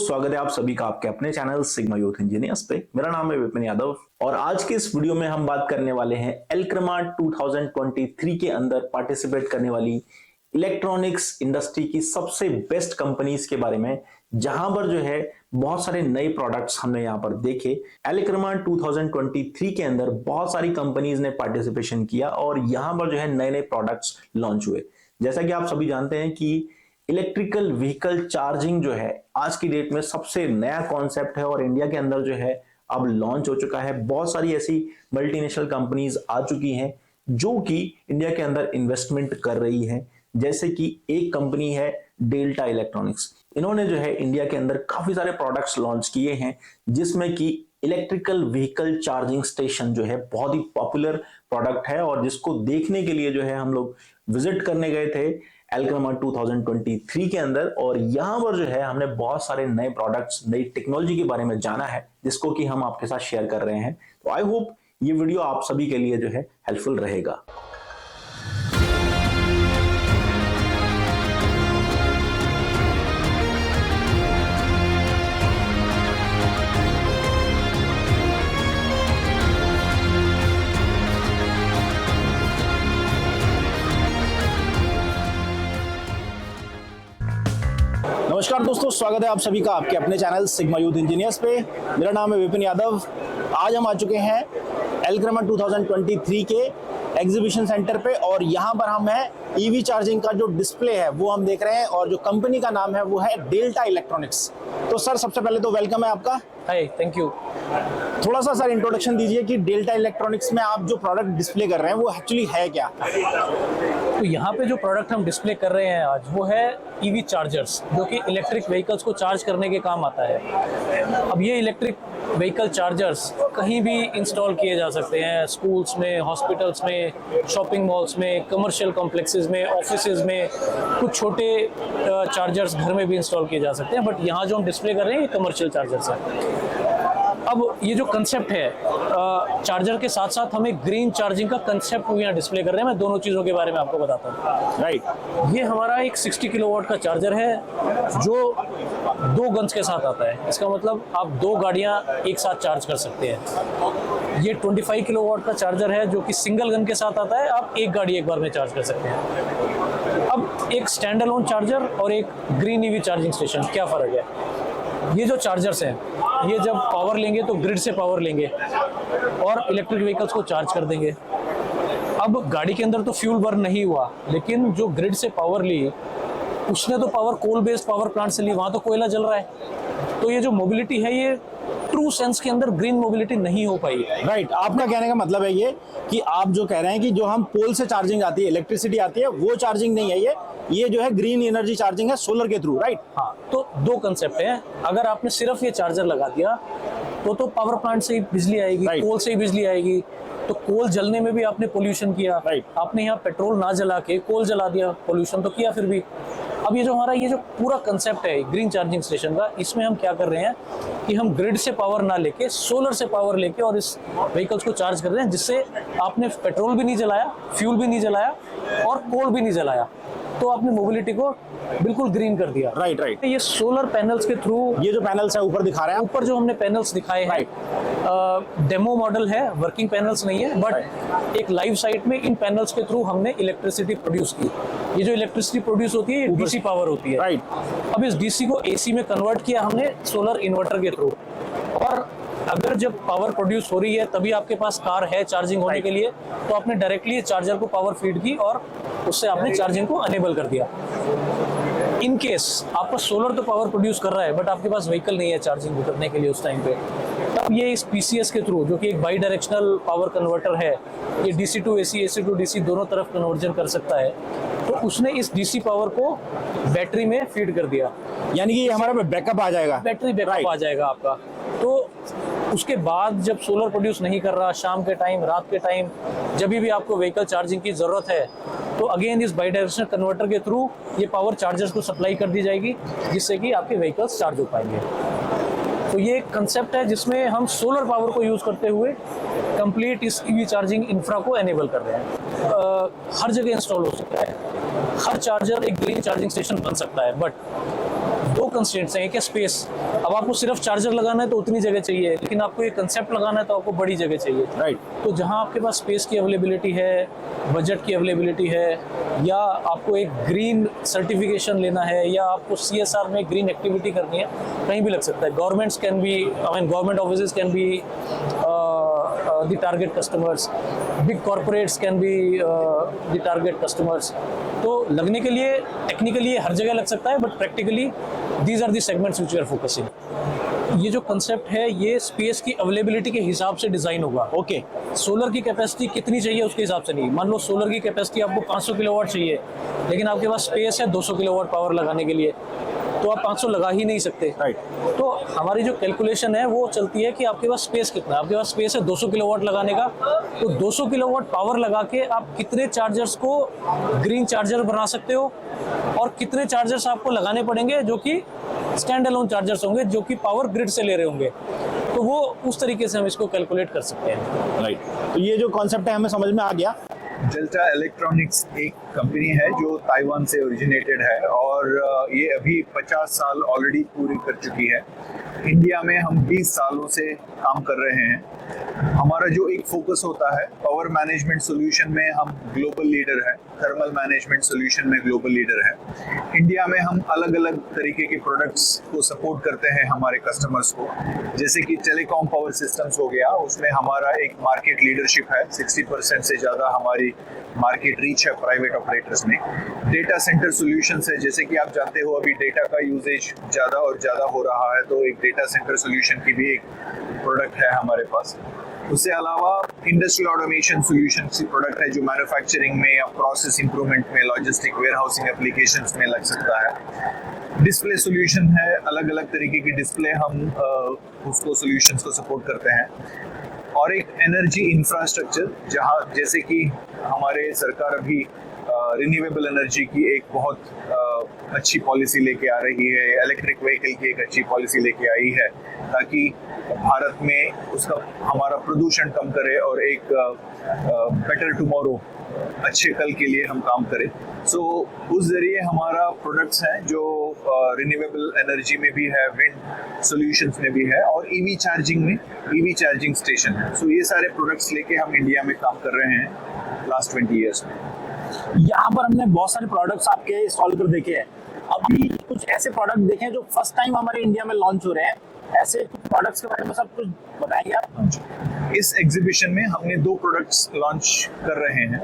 स्वागत है आप सभी का आपके अपने चैनल सिग्मा यूथ इंजीनियर्स पे। मेरा नाम है विपिन यादव और आज के इस वीडियो में हम बात करने वाले हैं एल्क्रमा 2023 के अंदर पार्टिसिपेट करने वाली इलेक्ट्रॉनिक्स इंडस्ट्री की सबसे बेस्ट कंपनीज के बारे में, जहां पर जो है बहुत सारे नए प्रोडक्ट्स हमने यहाँ पर देखे। एल्क्रमा 2023 के अंदर बहुत सारी कंपनीज ने पार्टिसिपेशन किया और यहाँ पर जो है नए नए प्रोडक्ट्स लॉन्च हुए। जैसा कि आप सभी जानते हैं कि इलेक्ट्रिकल व्हीकल चार्जिंग जो है आज की डेट में सबसे नया कॉन्सेप्ट है और इंडिया के अंदर जो है अब लॉन्च हो चुका है। बहुत सारी ऐसी मल्टीनेशनल कंपनीज आ चुकी हैं जो कि इंडिया के अंदर इन्वेस्टमेंट कर रही है, जैसे कि एक कंपनी है डेल्टा इलेक्ट्रॉनिक्स। इन्होंने जो है इंडिया के अंदर काफी सारे प्रोडक्ट्स लॉन्च किए हैं, जिसमें कि इलेक्ट्रिकल व्हीकल चार्जिंग स्टेशन जो है बहुत ही पॉपुलर प्रोडक्ट है और जिसको देखने के लिए जो है हम लोग विजिट करने गए थे एल्क्रमा 2023 के अंदर। और यहां पर जो है हमने बहुत सारे नए प्रोडक्ट्स, नई टेक्नोलॉजी के बारे में जाना है, जिसको कि हम आपके साथ शेयर कर रहे हैं। तो आई होप ये वीडियो आप सभी के लिए जो है हेल्पफुल रहेगा। नमस्कार दोस्तों, स्वागत है आप सभी का आपके अपने चैनल सिग्मा यूथ इंजीनियर्स पे। मेरा नाम है विपिन यादव। आज हम आ चुके हैं एल्क्रमा 2023 के एग्जीबिशन सेंटर पे और यहाँ पर हम हैं ईवी चार्जिंग का जो डिस्प्ले है वो हम देख रहे हैं और जो कंपनी का नाम है वो है डेल्टा इलेक्ट्रॉनिक्स। तो सर, सबसे पहले तो वेलकम है आपका। हाय, थैंक यू। थोड़ा सा सर इंट्रोडक्शन दीजिए कि डेल्टा इलेक्ट्रॉनिक्स में आप जो प्रोडक्ट डिस्प्ले कर रहे हैं वो एक्चुअली है क्या। तो यहाँ पे जो प्रोडक्ट हम डिस्प्ले कर रहे हैं आज वो है ईवी चार्जर्स, जो कि इलेक्ट्रिक व्हीकल्स को चार्ज करने के काम आता है। अब ये इलेक्ट्रिक व्हीकल चार्जर्स कहीं भी इंस्टॉल किए जा सकते हैं, स्कूल्स में, हॉस्पिटल्स में, शॉपिंग मॉल्स में, कमर्शियल कॉम्प्लेक्सेस में, ऑफिसेज में। कुछ छोटे चार्जर्स घर में भी इंस्टॉल किए जा सकते हैं, बट यहाँ जो हम डिस्प्ले कर रहे हैं ये कमर्शियल चार्जर्स हैं। अब ये जो कंसेप्ट है, चार्जर के साथ साथ हम एक ग्रीन चार्जिंग का कंसेप्ट यहाँ डिस्प्ले कर रहे हैं। मैं दोनों चीज़ों के बारे में आपको बताता हूँ। राइट, ये हमारा एक 60 किलोवाट का चार्जर है जो 2 गन्स के साथ आता है। इसका मतलब आप 2 गाड़ियाँ एक साथ चार्ज कर सकते हैं। ये 25 किलोवाट का चार्जर है जो कि सिंगल गन के साथ आता है, आप 1 गाड़ी एक बार में चार्ज कर सकते हैं। अब एक स्टैंड अलोन चार्जर और एक ग्रीन ईवी चार्जिंग स्टेशन, क्या फ़र्क है? ये जो चार्जर्स हैं ये जब पावर लेंगे तो ग्रिड से पावर लेंगे और इलेक्ट्रिक व्हीकल्स को चार्ज कर देंगे। अब गाड़ी के अंदर तो फ्यूल बर्न नहीं हुआ, लेकिन जो ग्रिड से पावर ली उसने तो power coal based power plant से ली, वहाँ तो कोयला जल रहा है। तो ये जो मोबिलिटी है ये ट्रू सेंस के अंदर ग्रीन मोबिलिटी नहीं हो पाई। राइट, आपका कहने का मतलब है ये कि आप जो कह रहे हैं कि जो हम पोल से चार्जिंग आती है, इलेक्ट्रिसिटी आती है, वो चार्जिंग नहीं है ये जो है ग्रीन एनर्जी चार्जिंग है सोलर के थ्रू। राइट, हाँ। तो 2 कंसेप्ट हैं। अगर आपने सिर्फ ये चार्जर लगा दिया तो पावर प्लांट से ही बिजली आएगी, कोल से ही बिजली आएगी। तो कोल जलने में भी आपने पोल्यूशन किया। आपने यहाँ पेट्रोल ना जला के कोल जला दिया, पोल्यूशन तो किया फिर भी। अब ये जो हमारा ये जो पूरा कंसेप्ट है ग्रीन चार्जिंग स्टेशन का, इसमें हम क्या कर रहे हैं कि हम ग्रिड से पावर ना लेके सोलर से पावर लेके और इस व्हीकल्स को चार्ज कर रहे हैं, जिससे आपने पेट्रोल भी नहीं जलाया, फ्यूल भी नहीं जलाया और कोल भी नहीं जलाया। तो आपने मोबिलिटी को बिल्कुल ग्रीन कर दिया। राइट। ये सोलर पैनल्स के थ्रू, ये जो पैनल्स है ऊपर दिखा रहे हैं, ऊपर जो हमने पैनल्स दिखाए हैं, डेमो मॉडल है, वर्किंग पैनल्स नहीं है, बट एक लाइव साइट में इन पैनल्स के थ्रू हमने इलेक्ट्रिसिटी प्रोड्यूस की। ये जो इलेक्ट्रिसिटी प्रोड्यूस होती है ये डीसी पावर होती है। अब इस डीसी को एसी में कन्वर्ट किया हमने सोलर इन्वर्टर के थ्रू। और अगर जब पावर प्रोड्यूस हो रही है तभी आपके पास कार है चार्जिंग होने के लिए, तो आपने डायरेक्टली चार्जर को पावर फीड की और उससे आपने चार्जिंग को अनेबल कर दिया। इन केस आपका सोलर तो पावर प्रोड्यूस कर रहा है बट आपके पास व्हीकल नहीं है चार्जिंग करने के लिए उस टाइम पे, तब ये इस पीसीएस के थ्रू, जो कि एक बाई डायरेक्शनल पावर कन्वर्टर है, ये DC to AC, AC to DC दोनों तरफ कन्वर्जन कर सकता है। तो उसने इस डीसी पावर को बैटरी में फीड कर दिया, यानी कि हमारा बैकअप आ जाएगा, बैटरी बैकअप आ जाएगा आपका। तो उसके बाद जब सोलर प्रोड्यूस नहीं कर रहा, शाम के टाइम, रात के टाइम, जब भी आपको व्हीकल चार्जिंग की जरूरत है, तो अगेन इस बाई डायरेक्शनल कन्वर्टर के थ्रू ये पावर चार्जर्स को सप्लाई कर दी जाएगी, जिससे कि आपके व्हीकल्स चार्ज हो पाएंगे। तो ये एक कंसेप्ट है जिसमें हम सोलर पावर को यूज करते हुए कंप्लीट इस ईवी चार्जिंग इंफ्रा को एनेबल कर रहे हैं। हर जगह इंस्टॉल हो सकता है, हर चार्जर एक ग्रीन चार्जिंग स्टेशन बन सकता है, बट 2 कंस्ट्रेंट्स हैं। एक है स्पेस, अब आपको सिर्फ चार्जर लगाना है तो उतनी जगह चाहिए, लेकिन आपको एक कंसेप्ट लगाना है तो आपको बड़ी जगह चाहिए। राइट। तो जहाँ आपके पास स्पेस की अवेलेबिलिटी है, बजट की अवेलेबिलिटी है, या आपको एक ग्रीन सर्टिफिकेशन लेना है, या आपको CSR में ग्रीन एक्टिविटी करनी है, कहीं भी लग सकता है। Governments can be, government offices can be the target customers, big corporates can be the target customers। तो लगने के लिए टेक्निकली हर जगह लग सकता है, but practically these are the segments which we are focusing। ये जो कंसेप्ट है ये स्पेस की अवेलेबिलिटी के हिसाब से डिजाइन होगा। ओके। सोलर की कैपेसिटी कितनी चाहिए उसके हिसाब से नहीं। मान लो सोलर की कैपेसिटी आपको 500 किलोवाट चाहिए, लेकिन आपके पास स्पेस है 200 किलोवाट पावर लगाने के लिए, तो आप 500 लगा ही नहीं सकते। राइट। तो हमारी जो कैलकुलेशन है वो चलती है कि आपके पास स्पेस कितना है। आपके पास स्पेस है 200 किलोवाट लगाने का, तो 200 किलोवाट पावर लगा के आप कितने चार्जर्स को ग्रीन चार्जर बना सकते हो, और कितने चार्जर्स आपको लगाने पड़ेंगे जो कि स्टैंड अलोन चार्जर्स होंगे, जो कि पावर ग्रिड से ले रहे होंगे। तो वो उस तरीके से हम इसको कैलकुलेट कर सकते हैं। राइट। तो ये जो कॉन्सेप्ट है हमें समझ में आ गया। डेल्टा इलेक्ट्रॉनिक्स एक कंपनी है जो ताइवान से ओरिजिनेटेड है, और ये अभी 50 साल ऑलरेडी पूरी कर चुकी है। इंडिया में हम 20 सालों से काम कर रहे हैं। हमारा जो एक फोकस होता है, पावर मैनेजमेंट सॉल्यूशन में हम ग्लोबल लीडर है, थर्मल मैनेजमेंट सॉल्यूशन में ग्लोबल लीडर है। इंडिया में हम अलग अलग तरीके के प्रोडक्ट्स को सपोर्ट करते हैं हमारे कस्टमर्स को, जैसे कि टेलीकॉम पावर सिस्टम्स हो गया, उसमें हमारा एक मार्केट लीडरशिप है। 60% से ज़्यादा हमारी मार्केट रीच है प्राइवेट ऑपरेटर्स में। डेटा सेंटर सॉल्यूशंस है, जैसे कि आप जानते हो अभी डेटा का यूजेज ज़्यादा और ज़्यादा हो रहा है, तो एक डेटा सेंटर सॉल्यूशन की भी एक प्रोडक्ट है हमारे पास। उससे अलावा इंडस्ट्रियल ऑटोमेशन सॉल्यूशन की प्रोडक्ट है जो मैन्युफैक्चरिंग में या प्रोसेस इंप्रूवमेंट में, लॉजिस्टिक वेयरहाउसिंग एप्लीकेशंस में लग सकता है। डिस्प्ले सॉल्यूशन है, अलग अलग तरीके की डिस्प्ले हम उसको सॉल्यूशंस को सपोर्ट करते हैं। और एक एनर्जी इंफ्रास्ट्रक्चर, जहाँ जैसे कि हमारे सरकार अभी रिन्यूएबल एनर्जी की एक बहुत अच्छी पॉलिसी लेके आ रही है, इलेक्ट्रिक व्हीकल की एक अच्छी पॉलिसी लेके आई है, ताकि भारत में उसका हमारा प्रदूषण कम करे और एक बेटर टुमारो, अच्छे कल के लिए हम काम करें। सो उस जरिए हमारा प्रोडक्ट्स हैं जो रिन्यूएबल एनर्जी में भी है, विंड सॉल्यूशंस में भी है, और ईवी चार्जिंग में ईवी चार्जिंग स्टेशन है। सो ये सारे प्रोडक्ट्स लेके हम इंडिया में काम कर रहे हैं लास्ट 20 ईयर्स में। यहाँ पर हमने बहुत सारे प्रोडक्ट्स आपके स्टॉल पर देखे हैं। अभी कुछ ऐसे प्रोडक्ट देखे हैं जो फर्स्ट टाइम हमारे इंडिया में लॉन्च हो रहे हैं, ऐसे कुछ प्रोडक्ट्स के बारे में सब कुछ बताएंगे आप? इस एग्जीबिशन में हमने 2 प्रोडक्ट्स लॉन्च कर रहे हैं।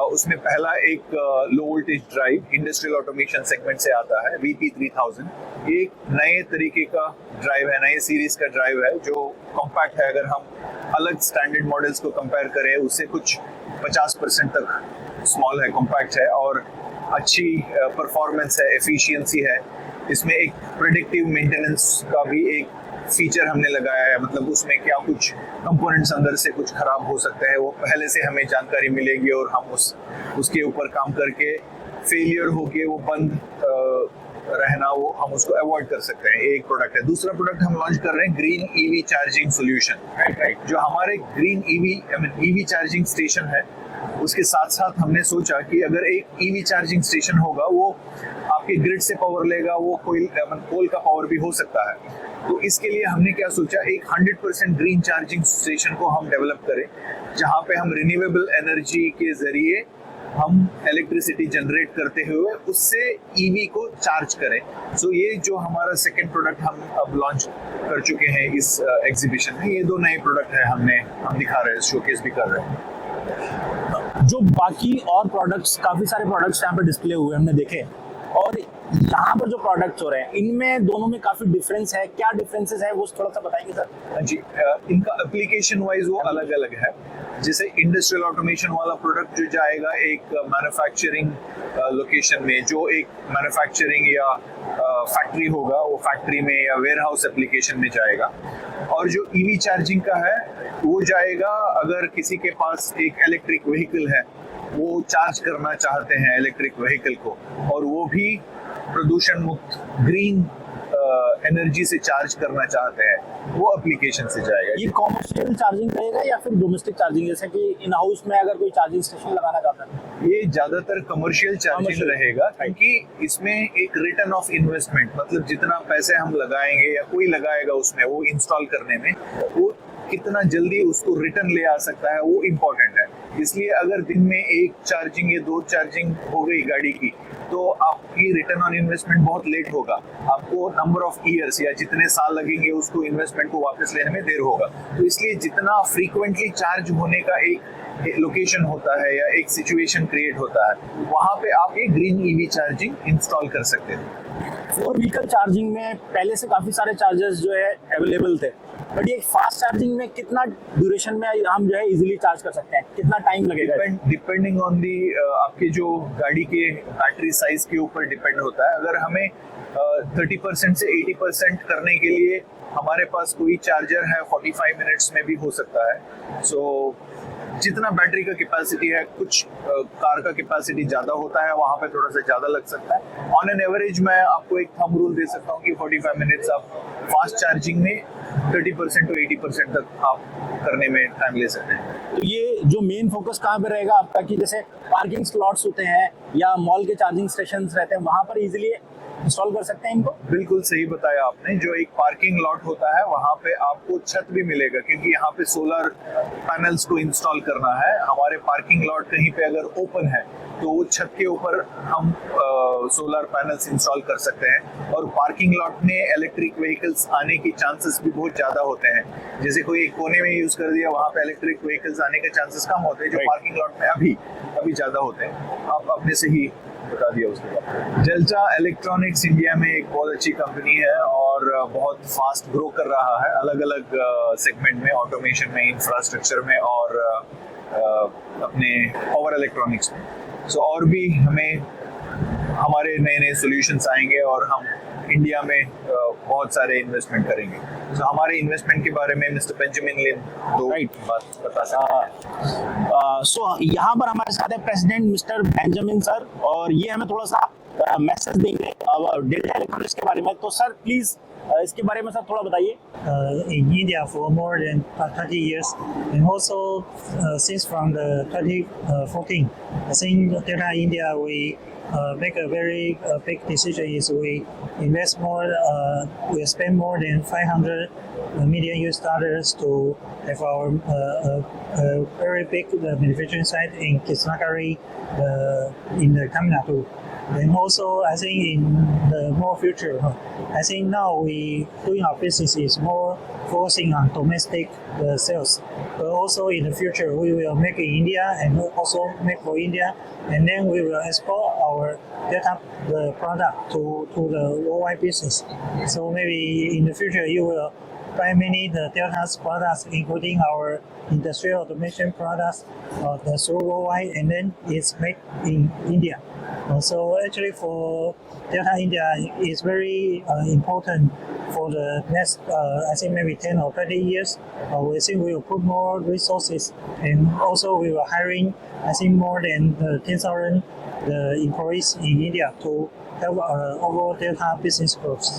उसमें पहला एक low voltage drive industrial automation segment से आता है, VP3000। ये एक नए तरीके का ड्राइव है, नए सीरीज का ड्राइव है जो कॉम्पैक्ट है। अगर हम अलग स्टैंडर्ड मॉडल्स को कंपेयर करें उससे कुछ 50% तक स्मॉल है, कॉम्पैक्ट है, और अच्छी परफॉर्मेंस है, एफिशिएंसी है। इसमें एक प्रेडिक्टिव मेंटेनेंस का भी एक फीचर हमने लगाया है, मतलब उसमें क्या कुछ कंपोनेंट्स अंदर से कुछ खराब हो सकते हैं, वो पहले से हमें जानकारी मिलेगी और हम उसके ऊपर काम करके फेलियर होके वो बंद रहना, वो हम उसको अवॉइड कर सकते हैं। एक प्रोडक्ट है। दूसरा प्रोडक्ट हम लॉन्च कर रहे हैं ग्रीन ईवी चार्जिंग सॉल्यूशन, जो हमारे ग्रीन ईवी चार्जिंग स्टेशन है, उसके साथ साथ हमने सोचा कि अगर एक ईवी चार्जिंग स्टेशन होगा वो आपके ग्रिड से पावर लेगा, वो कोल का पावर भी हो सकता है। तो इसके लिए हमने क्या सोचा, एक 100% ग्रीन चार्जिंग स्टेशन को हम डेवलप करें, जहाँ पे हम रिन्यूएबल एनर्जी के जरिए हम इलेक्ट्रिसिटी जनरेट करते हुए उससे ईवी को चार्ज करें। सो ये जो हमारा सेकंड प्रोडक्ट हम अब लॉन्च कर चुके हैं इस एग्जीबिशन में, ये 2 नए प्रोडक्ट है हम दिखा रहे हैं, शोकेस भी कर रहे हैं। जो बाकी और प्रोडक्ट्स, काफी सारे प्रोडक्ट्स यहाँ पे डिस्प्ले हुए हमने देखे, और यहाँ पर जो प्रोडक्ट्स हो रहे हैं इनमें दोनों में काफी डिफरेंस है। क्या डिफरेंसेस है वो थोड़ा सा बताएंगे सर? जी, इनका एप्लीकेशन वाइज वो अलग अलग है। जैसे इंडस्ट्रियल ऑटोमेशन वाला प्रोडक्ट जो जाएगा एक मैन्युफैक्चरिंग लोकेशन में, जो एक मैन्युफैक्चरिंग या फैक्ट्री होगा, वो फैक्ट्री में या वेयरहाउस एप्लीकेशन में जाएगा। और जो ईवी चार्जिंग का है वो जाएगा अगर किसी के पास एक इलेक्ट्रिक व्हीकल है, वो चार्ज करना चाहते हैं इलेक्ट्रिक व्हीकल को, और वो भी प्रदूषण मुक्त ग्रीन एनर्जी से चार्ज करना चाहते हैं वो एप्लीकेशन से जाएगा। ये कॉमर्शियल चार्जिंग रहेगा या फिर डोमेस्टिक चार्जिंग, जैसे कि इन हाउस में अगर कोई चार्जिंग स्टेशन लगाना चाहता है? ये ज्यादातर कमर्शियल चार्जिंग Commercial, रहेगा, क्योंकि इसमें एक रिटर्न ऑफ इन्वेस्टमेंट, मतलब जितना पैसे हम लगाएंगे या कोई लगाएगा उसमें वो इंस्टॉल करने में, वो कितना जल्दी उसको रिटर्न ले आ सकता है वो इम्पोर्टेंट है। इसलिए अगर दिन में एक चार्जिंग या दो चार्जिंग हो गई गाड़ी की तो आपकी रिटर्न ऑन इन्वेस्टमेंट बहुत लेट होगा, आपको नंबर ऑफ ईयर्स या जितने साल लगेंगे उसको इन्वेस्टमेंट को वापस लेने में देर होगा। तो इसलिए जितना फ्रीक्वेंटली चार्ज होने का एक लोकेशन होता है या एक सिचुएशन क्रिएट होता है, वहां पे आप एक ग्रीन ईवी चार्जिंग इंस्टॉल कर सकते हैं। 4 व्हीकल चार्जिंग में पहले से काफी सारे चार्जर्स जो है अवेलेबल थे, बट ये फास्ट चार्जिंग में कितना ड्यूरेशन में हम जो है इजीली चार्ज कर सकते हैं, कितना टाइम लगेगा? डिपेंडिंग ऑन दी आपके जो गाड़ी के बैटरी साइज के ऊपर डिपेंड होता है। अगर हमें 30% से 80% करने के लिए हमारे पास कोई चार्जर है 45 मिनट्स में भी हो सकता है। सो जितना बैटरी का कैपेसिटी है, कुछ कार का कैपेसिटी ज्यादा होता है, वहां पे थोड़ा सा ज्यादा लग सकता है। ऑन एन एवरेज मैं आपको एक थंब रूल दे सकता हूँ कि 45 मिनट्स आप फास्ट चार्जिंग में 30% to 80% तक आप करने में टाइम ले सकते हैं। तो ये जो मेन फोकस कहाँ पे रहेगा आपका, कि जैसे पार्किंग स्लॉट्स होते हैं या मॉल के चार्जिंग स्टेशंस रहते हैं, वहां पर इजीली इंस्टॉल कर सकते हैं इनको? बिल्कुल सही बताया आपने। जो एक पार्किंग लॉट होता है वहाँ पे आपको छत भी मिलेगा, क्योंकि यहाँ पे सोलर पैनल्स को इंस्टॉल करना है। हमारे पार्किंग लॉट कहीं पे अगर ओपन है तो वो छत के ऊपर हम सोलर पैनल्स इंस्टॉल कर सकते हैं। और पार्किंग लॉट में इलेक्ट्रिक व्हीकल्स आने की चांसेस भी बहुत ज्यादा होते हैं। जैसे कोई एक कोने में यूज कर दिया, वहाँ पे इलेक्ट्रिक व्हीकल्स आने के चांसेस कम होते हैं, जो पार्किंग लॉट में अभी ज्यादा होते हैं। आप अपने से ही बता दिया उसके बाद। डेल्टा इलेक्ट्रॉनिक्स इंडिया में एक बहुत अच्छी कंपनी है और बहुत फास्ट ग्रो कर रहा है अलग अलग सेगमेंट में, ऑटोमेशन में, इंफ्रास्ट्रक्चर में और अपने पावर इलेक्ट्रॉनिक्स में। सो और भी हमारे नए नए सॉल्यूशंस आएंगे और हम इंडिया में बहुत सारे इन्वेस्टमेंट करेंगे। तो हमारे इन्वेस्टमेंट के बारे में मिस्टर बेंजामिन लिन दो बात बता सकते हैं। सो यहाँ पर हमारे साथ है प्रेसिडेंट मिस्टर बेंजामिन सर, और ये हमें थोड़ा सा मैसेज देंगे डेल्टा इलेक्ट्रॉनिक्स के बारे में। तो सर प्लीज इसके बारे में सर थोड़ा बताइए। In India for more than 30 years, and also since from the 2014, I think Delta India we make a very big decision is we invest more, we spend more than 500 million US dollars to have our very big manufacturing site in Kisnagari in the Tamil Nadu. And also, I think in the more future, I think now we doing our business is more focusing on domestic sales. But also in the future, we will make in India and also make for India, and then we will export our Delta the product to the worldwide business. So maybe in the future, you will buy many the Delta's products, including our industrial automation products, the worldwide, and then it's made in India. So actually for Delta India is very important for the next, I think maybe 10 or 20 years. We think we will put more resources, and also we were hiring, I think more than 10,000 employees in India to help overall Delta business growth.